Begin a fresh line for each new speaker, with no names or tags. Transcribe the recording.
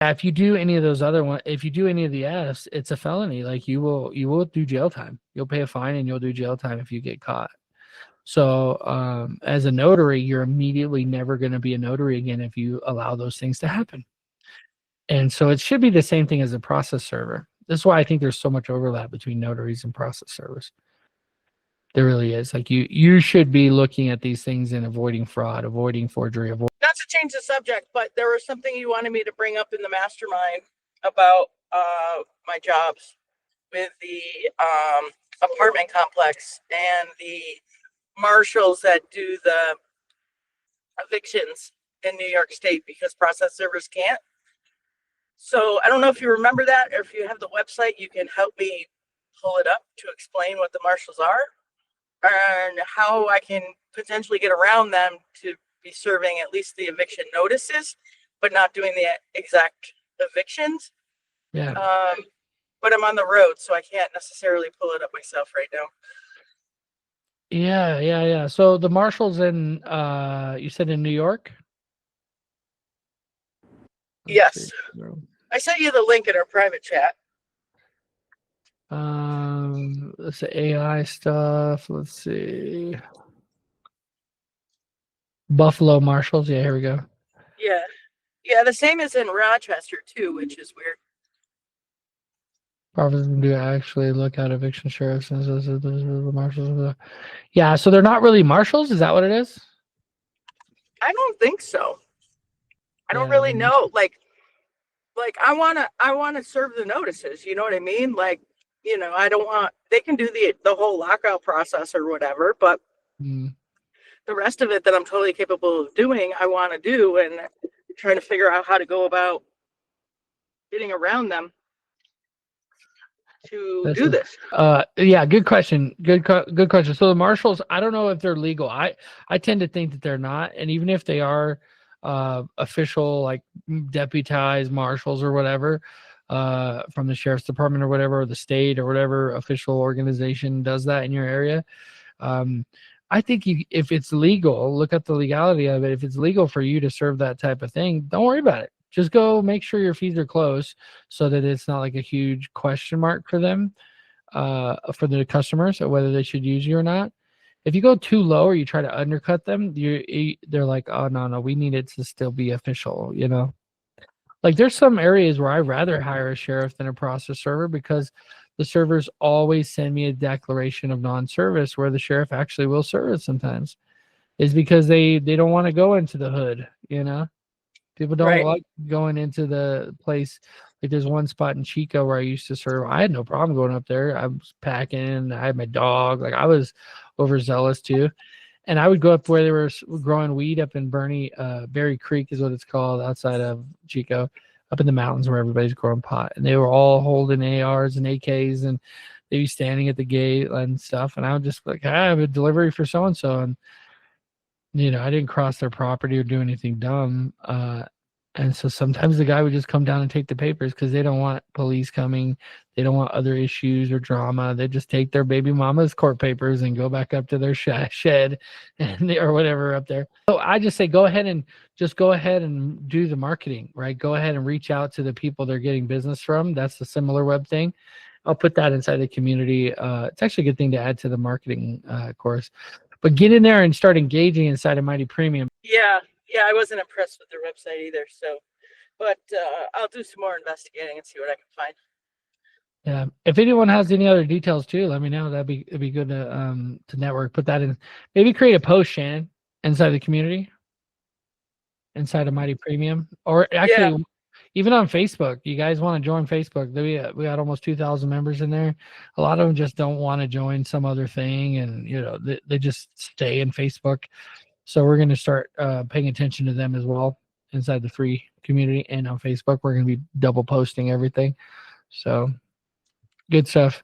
If you do any of those other ones, if you do any of the Fs, it's a felony. Like you will do jail time. You'll pay a fine and you'll do jail time if you get caught. So as a notary, you're immediately never going to be a notary again if you allow those things to happen. And so it should be the same thing as a process server. This is why I think there's so much overlap between notaries and process servers. There really is. Like you should be looking at these things and avoiding fraud, avoiding forgery,
Not to change the subject, but there was something you wanted me to bring up in the mastermind about my jobs with the apartment complex and the marshals that do the evictions in New York State because process servers can't. So I don't know if you remember that, or if you have the website, you can help me pull it up to explain what the marshals are and how I can potentially get around them to be serving at least the eviction notices, but not doing the exact evictions.
Yeah.
But I'm on the road, so I can't necessarily pull it up myself right now.
Yeah. So the marshals in you said in New York?
Yes. I sent you the link in our private chat.
Let's say AI stuff. Let's see. Buffalo Marshals. Yeah, here we go.
Yeah, the same as in Rochester too, which is weird.
Provinces do actually look at eviction sheriffs and the marshals. Yeah, so they're not really marshals. Is that what it is?
I don't think so. I don't really know. Like I wanna serve the notices. You know what I mean? Like, you know, I don't want. They can do the whole lockout process or whatever, but the rest of it that I'm totally capable of doing, I want to do, and trying to figure out how to go about getting around them to do this.
Yeah, good question. Good question. So the marshals, I don't know if they're legal. I tend to think that they're not, and even if they are official, like deputized marshals or whatever, from the sheriff's department or whatever, or the state or whatever official organization does that in your area. I think if it's legal, look at the legality of it. If it's legal for you to serve that type of thing, don't worry about it. Just go make sure your fees are close so that it's not like a huge question mark for them, for the customers, or whether they should use you or not. If you go too low or you try to undercut them, they're like, oh, no, we need it to still be official, you know? Like there's some areas where I'd rather hire a sheriff than a process server because the servers always send me a declaration of non-service where the sheriff actually will serve it sometimes. Is because they don't want to go into the hood, you know? People don't like going into the place. Like there's one spot in Chico where I used to serve. I had no problem going up there. I was packing. I had my dog. Like I was overzealous too. And I would go up where they were growing weed up in Berry Creek is what it's called, outside of Chico, up in the mountains where everybody's growing pot. And they were all holding ARs and AKs, and they'd be standing at the gate and stuff. And I would just be like, I have a delivery for so-and-so. And, you know, I didn't cross their property or do anything dumb. And so sometimes the guy would just come down and take the papers because they don't want police coming. They don't want other issues or drama. They just take their baby mama's court papers and go back up to their shed and or whatever up there. So I just say, go ahead and do the marketing, right? Go ahead and reach out to the people they're getting business from. That's the similar web thing. I'll put that inside the community. It's actually a good thing to add to the marketing course. But get in there and start engaging inside of Mighty Premium.
Yeah, I wasn't impressed with their website either. So, but I'll do some more investigating and see what I can find.
Yeah. If anyone has any other details too, let me know. It'd be good to network. Put that in. Maybe create a post, Shannon, inside the community, inside of Mighty Premium, or actually even on Facebook. You guys want to join Facebook? We got almost 2,000 members in there. A lot of them just don't want to join some other thing, and you know they just stay in Facebook. So we're going to start paying attention to them as well inside the free community and on Facebook. We're going to be double posting everything. So good stuff.